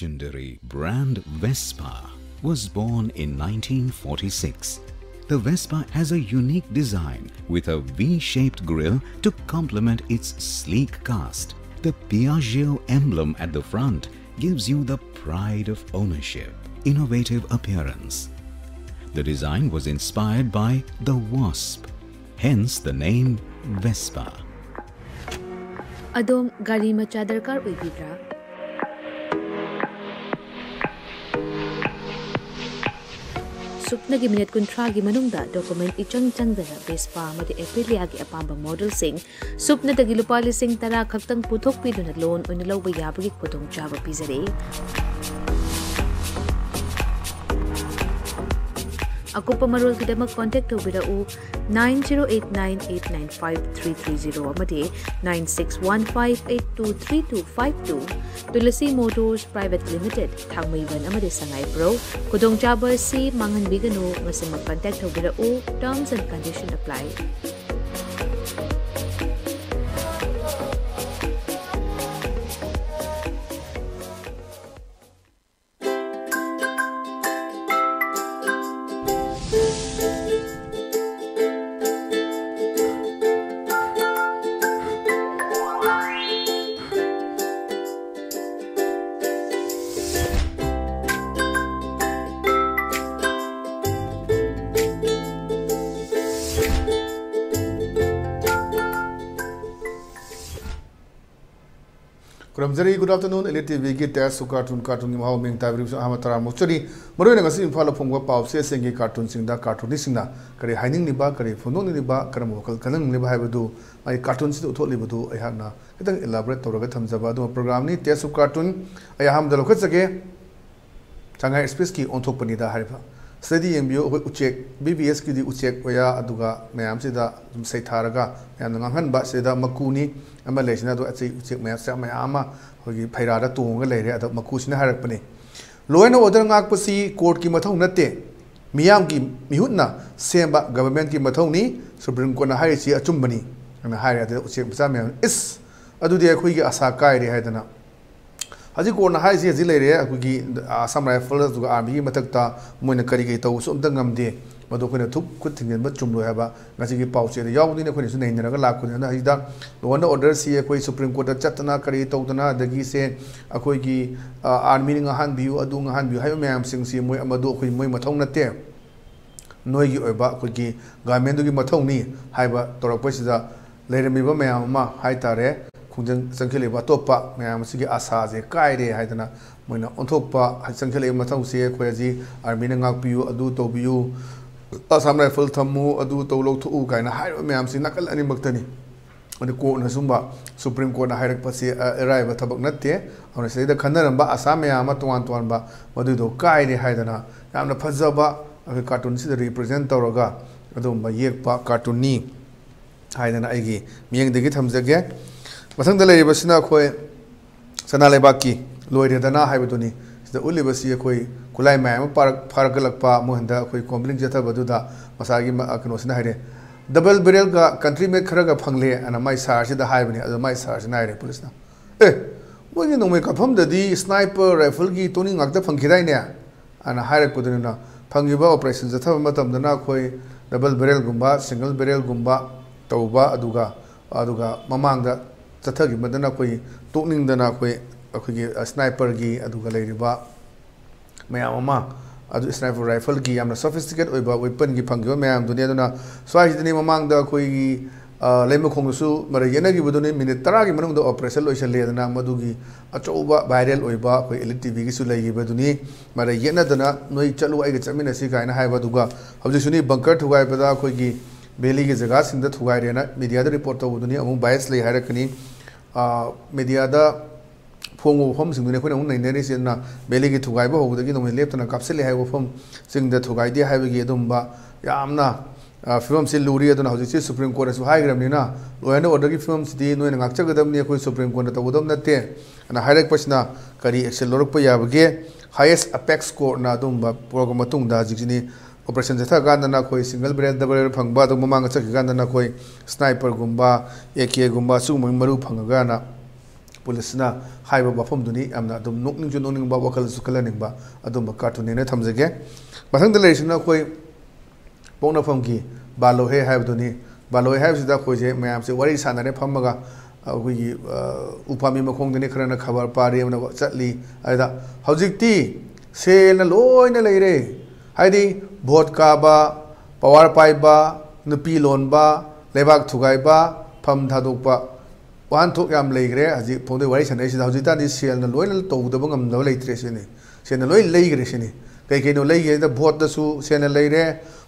legendary brand Vespa was born in 1946. The Vespa has a unique design with a V-shaped grille to complement its sleek cast. The Piaggio emblem at the front gives you the pride of ownership, innovative appearance. The design was inspired by the wasp, hence the name Vespa. Adom gari macha darkar oibidra? Supnagi minute kuntragi manungda document ichang changdana Vespa amadi Aprilia gi apamba model sing supna dagi lupa lising tara khaktang puthok piduna loan oina lawba yabagi khudong chaba pizare. Akupa marol kidamak contact tawbirau 9089895330 amadi 9615823252 Tulasi Motors Private Limited Thangmaiban amadi Sangai Pro Kudong Chaba si Mangan Bigano ngasi mag-contact tawbirau. Terms and conditions apply. Good afternoon, ELITETV ki test cartoon ki mahau ming tabri amatara mochari maro na ngasi infala phongwa paw se sengi cartoon singda cartoonist singna kare haining ni ba kare phonong ni ba kare mokal kanang ni ba haibadu ai cartoon si utholi budu ai hakna kitang elaborate tawraga thamjaba do program ni test cartoon ai ham da lokhat sage Shanghai Express ki onthok pani da hariba study MBO uchek BBS ki di uchek oya aduga mayam se da sai tharaga yan nganghan ba se da makuni ama lesina do achei uchek mayam sa mayama hogi phaira da tonga leire ada makusina harak pani loina order ngak pasi court ki mathau natte miyam ki mihutna semba government ki mathau ni Supreme Court na hari chi achumbani ana hari ada uchek masa mayam is adu de khoi gi asa kai re haidana Haji Korna Hai Zi Zilere, Akugi, some rifles to Army, Matakta, Monakarikato, something amde, Madokuna took quitting and Muchum Haba, Nasiki Pouch, the Yaw in the Condition in the Lakuna, Hida, the one order see a Supreme Court, Chatana, Karitotana, the Gise, Akoigi, Army in a hand view, Adung a hand view, Have Mam sing see Amado, Matona te. No you about Kugi, Gamendu Matoni, Hiba, Toropesida, Lady Miba Mayama, Haitare. Kunjang sangkele ba topa mayam sigi asa je kai re haidana moina onthopa sangkele mathau se khoyaji army na ngak piu adu to biu asam rifle thamu adu to lo thu kaina hai mayam si nakal ani maktani ani ko na sumba Supreme Court na hairak pasi erai ba thabak natte awna se da khandaram ba asam mayam tuan tuan ba madu do kai re haidana yamna phajaba cartoon si represent tawraga adum ba yek pa cartoon ni haidana aigi miyang degi thamjage Masang dalay basina koi sana lebaki loire dana haibaduni sida uli basi koi kulai mai paragalak pa mohanda koi complaint jata baduda masagi akno sina haire double barrel ga country made kharaga phangle ana mai sar sida haibani adu mai sar sina haire police na mo ni nongme kapham dadi sniper rifle gi toni ngakta phangkhidai ne ana hairak poduna phangiba operation jata matam dana koi double barrel gumba single barrel gumba tauba aduga mamangda Tatagi Madana Koi, Toning Dana Koi, a sniper gi, Aduga Ladiba, Mayama, Adu sniper rifle gi, I'm a sophisticated weapon gi Pango, Mayam, Dunedana, so I the name among the Koi, Lemo Kongusu, Mariana Gibuduni, Minitari, Manung the Oppressor, Ledana, Madugi, Achoba, Bidel, Oiba, ELITETV Sula Gibaduni, Mariana Dana, no Chalu, I get Samina Sika and Haibaduga, of the Suni bunker to Waibada Kogi. Beli ke jaga sindh thugai rena media da report to duni amu bias le harakani media da phongo phom sing dune khona un nei ne sin na beli ke thugai ba hogu dagi no lep tana kapsele hai wo phom sing da thugai di hai gi dum ba yamna film se luri aduna hoji se Supreme Court su high gram ni na law and order gi film si no ngak chagadam ni khoi Supreme Court ta bodam na te ana harak pasna kari action lorok pa yabage highest apex court na dum ba program matung da jigini Operation Jatha Gandana koi single barrel double phangba to mamanga chaki gandana koi sniper gumba AK gumba su maru phangagana पुलिसना हाइबा बफमदुनी यामना अदुम नोकनिंग नोकनिंगबा वखलसु खलनिंगबा अदुम कार्टून थमजगे मथंग लेसिना कोई पोंगनाफमकी बालोहे हाइबदुनी बालोहे हाइबसिदा कोइजे मयामसे वरी सानारे फमगा अखोई उपामी मखोंगदने खरना खबर पारे अमना चटली आइदा हौजिकती सेना लोइना लेरे हाइदी भोट काबा पावर पाइबा नुपी लोनबा लेबाक थुगाइबा फम थादोकबा वान थोक याम लेग्रे हजि फोंदे वरी सनाइसिदा हौजितानि सेलना लोइना तौदबा ngамदबा लेत्रे सिनि सेना लोइ लेग्रे सिनि कईनो लेगे भोट दसु सेना लेरे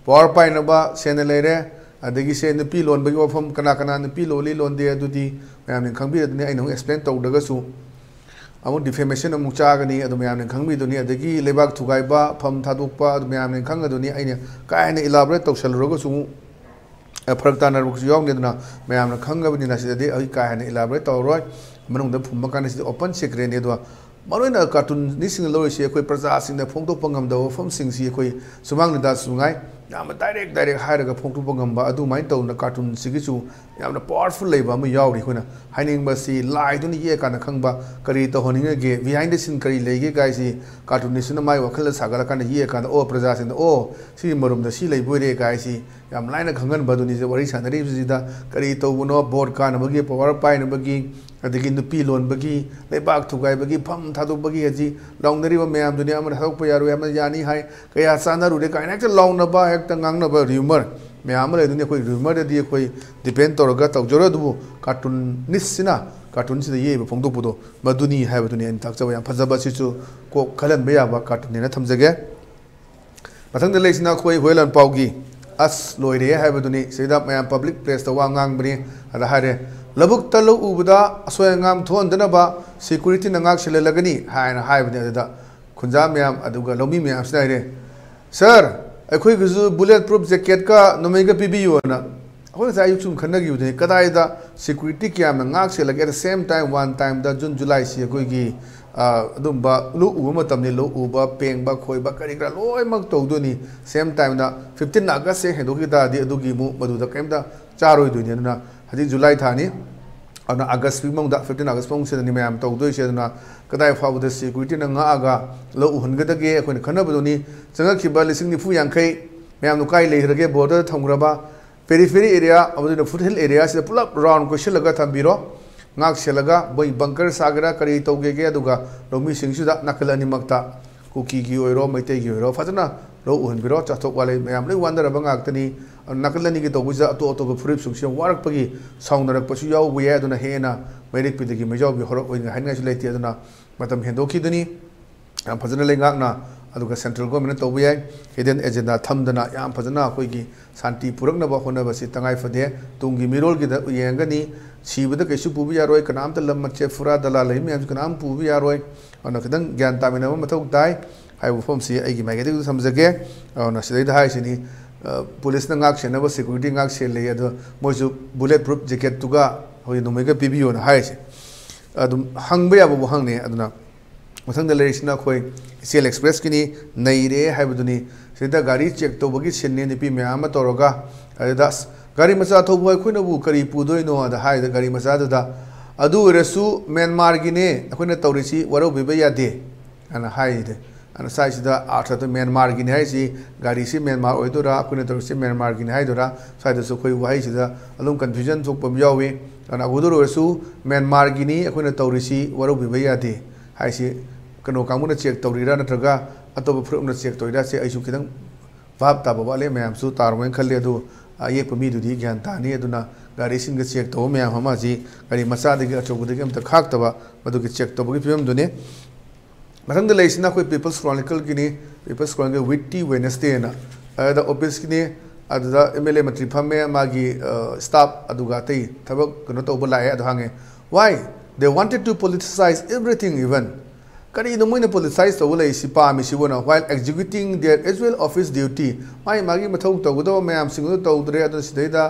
पावर पाइनबा सेना लेरे अदगी से नुपी लोनबगी वफम कना कना नुपी लोली लोनदे अदुदी मयामने खंगबिदने अइनो एक्सप्लेन तौदगसु अमु डिफेमेशन अमु चागनी अदु मयामने खंगबिदुनी अदगी लेबाक थुगाइबा फम थादोकपा अदु मयामने खंगदुनी अइने कायने इलाबोरेट तौसलरगसु फरक तानरबसु यावनेदना मयामने खंगबनिना सिदे अइ कायने elaborate तौरोय मनुंगदा फुमकाने सिदे open secret एदवा मरोइना cartoon Nising लोइसे अखोई प्रजासिंगना फोंदोकपा ngамदा वफमसिंगसी अखोई सुमांगदा सुंगाई याम डायरेक्ट हायरगा फोंदोकपा ngamba अदु माइन तौना कार्टून सिगिसु यामना पावरफुल लेबा म यावरी खोना हाइनिंगबसी लाइदुनि ये काना खंगबा करी तो होनिंगे बिहाइंड द सीन करी लेगे गाइसी कार्टून निसिना माइ वखल सागला काना ये काना ओ प्रजासिंग ओ सी मरुमदा सी लेबोरे गाइसी याम लाइना खंगन बदुनि जे वरी सानरी जिदा करी तौनो बोर्ड काना बगी पावर पाइन बगी अदगी नुपी लोन बगी लेबाक थुगाई बगी फम थादो बगी हजी लौंगदरीबा मयाम दुनिया अमर थादोकपा यारो याम यानी हाय कया सानारुदे काइना हेक्ट लौंगनबा हेक्ट ngangnaba rumor मैम लेदुनी अखोई रूमर ददी अखोई डिपेंड तौरगा तौजरो दुबु कार्टून निसिना कार्टून सिदा येबा फोंदोकपुदो मदुनी हायबदुनी अन ताकजबा याम फजबा सिसु को खलन बेयाबा कार्टून नेना थमजगे मथंग लेसिना अखोई होयलन पाउगी अस लोइरे हायबदुनी सिदा मैम पब्लिक प्लेस तो वांगांगबनी अदा हारे लबुक तलो उबदा असोयंगाम थोंदनबा सिक्योरिटी नंगाक सिललगनी हायना हायबदनी अदा खुंजा मैम अदुगा लोमी मैम सिनाइरे सर अखोई गुजु बुलेट प्रूफ जैकेट का नोमेगा पीबीयूना अखोई सायुक सुम खन्नगी उदे कदाइदा सिक्योरिटी क्या नाक से लगे at the same time one time the June July से अखोई की अदुम्बा लो उबा मतमने लो उबा पेंगबा खोइबा करी करा लोइमक तौदोनी सेम टाइम दा 15 अगस्त से हेदोकी दादी अदुगी मु मदुदा केमदा चारोय दुनी ना हजी जुलाई थानी अना अगस्त पिमंगदा 15 अगस्त पंग से नि मैम तौदोय से ना कदाइ फावदा सिक्योरिटी नंगागा लो उहनगदगे अखोइन खनबदोनी चंगखिबा लिसिंग निफु यांखै मैम नुकाई लेहरगे बॉर्डर थंग्रबा पेरीफेरी एरिया अबदुना फुटहिल एरिया से पुलप राउंड को शिलगा थंबिरो ngak selaga boy bunker sagara kari tawgege aduga lomi singsuda nakalani makta kuki gi oiro maite gi oiro fajana lo uhun biro chathok wale mayam le wandara bangak tani nakalani gi tawbuja to to furip sungsi warak pagi saundarak pasu yaw buye aduna hena merik pidigi mejaw bi horok oinga hainga sulaiti aduna matam hendoki duni am fajana le ngak na aduga central government tawbuye hidden agenda thamdana yam fajana koi gi santi purakna ba hona basi tangai fade tungi mirol gi da yengani सीबद कैसु Pubi यारोय कनाम त lump मचे फुरा दला लई मे कनाम पुबी यारोय अन खदंग ज्ञान तामिना मथौ ताई हाय वफम सी आइगी माइगे दु समझगे अन सिदै दा हाय सिनी पुलिस न ngak सेनब सिक्योरिटी ngak से ले अद मोजु बुलेट प्रूफ जैकेट तुगा होय नुमेगा पीबीओ न हाय से अदुम हंगबे याबो हंगने अदना मथंग द लेरिसना खोय सीएल एक्सप्रेस किनी नैरे हायबदुनी सिदा गाड़ी चेक तोबगी सिन्ने निपी म्याम तोरगा अदास गाड़ी मचा थोब अखोइनबु करी पुदोइनो अदा हाइदा गाड़ी मचा ददा अदु रेसु म्यांमार गिने अखोइना तौरिसी वरो बिबे यादे अना हाइदे अना साइसिदा आर्थ तो म्यांमार गिने हाइसी गाड़ी से म्यांमार ओइदोरा अखोइना तौरिसी म्यांमार गिने हाइदोरा साइदसु खोइ वाहिसिदा अलुम कन्फ्यूजन थोकपम यावे अना गुदुरो रेसु म्यांमार गिने अखोइना तौरिसी वरो बिबे यादे हाइसी कनो कामुना चेक तौरिरा नत्रगा अतोब फ्रुमना चेक तौरिरा से आइसु खिदंग भाब ताबा वाले म्यामसु तारमोइन खल्ले अदु ये पमीदुदी ज्ञान तानी अदुना गाड़ी सिंग चेक तो मैम हमाजी गाड़ी मचादगी अचौबदगी अमत खाक्तबा मदुगी चेक तौबगी फिल्म दुने मथंग लेसिना कोई पीपल्स क्रॉनिकल किनी पीपल्स क्रॉनिकल विटी वेडनेसडे ना अद ऑफिस किनी अददा एमएलए मंत्री फमे मागी स्टाफ अदुगा तै थबक कनो तौब लाए अद हांगे why they wanted to politicize everything even करी नो मोइना पॉलिटिसाइज तो लई सिपा मिसिबोना while executing their usual office duty माई मागी मथौ तौगदो मैम सिंगो तौदरे अद सिदैदा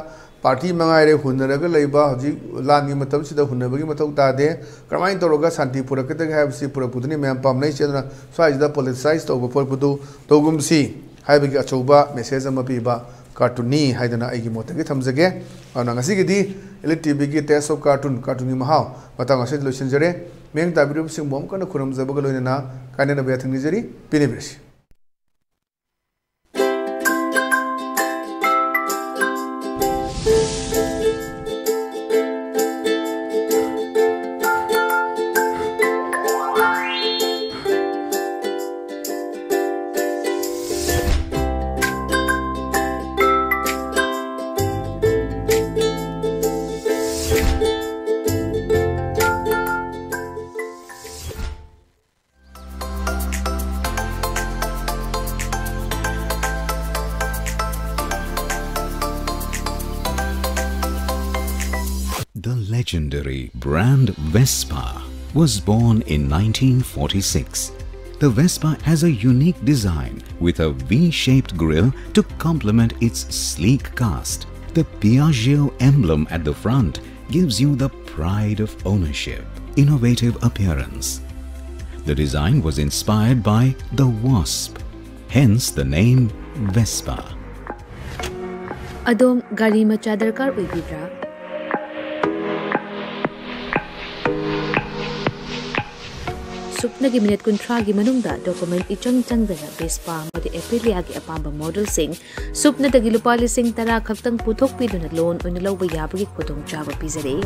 पार्टी मंगाइरे हुनरगा लैबा हजि लांगी मतम सिदा हुनबगी मथौ तादे क्रमाइन तौरगा शांति पुरकते हाबसि पुरपुदनि मैम पामनै सेदना स्वाइदा पॉलिटिसाइज तौब फरपुदु तौगुमसि हाइबगी अचौबा मेसेज अमा पीबा cartoon haidana aigi motagi thamjage ana ngasi gidi ELITETV gi test of cartoon gi mahau matang ase solution jare meng tabiru sing bom kana khuram jabaga loina kanena be thangni jari pinebesi. The legendary brand Vespa was born in 1946. The Vespa has a unique design with a V-shaped grille to complement its sleek cast. The Piaggio emblem at the front gives you the pride of ownership, innovative appearance. The design was inspired by the wasp, hence the name Vespa. Adom gari macha darkar oibibra? Supnagi minute kuntragi manungda document ichang dana Vespa madi Aprilia gi apamba model sing supna dagi lupa lising tara khaktang puthok piduna loan oina lawba yabagi khudong chaba pizare.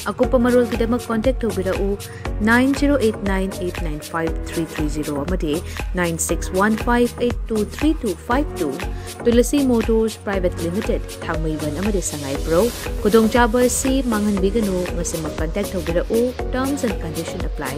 Akupa marol kidamak contact tawbirau 9089895330 amadi 9615823252 Tulasi Motors Private Limited Thangmaiban amadi Sangai Pro Kudong chaba si mangan biganu ngasi mag contact tawbirau terms and condition apply.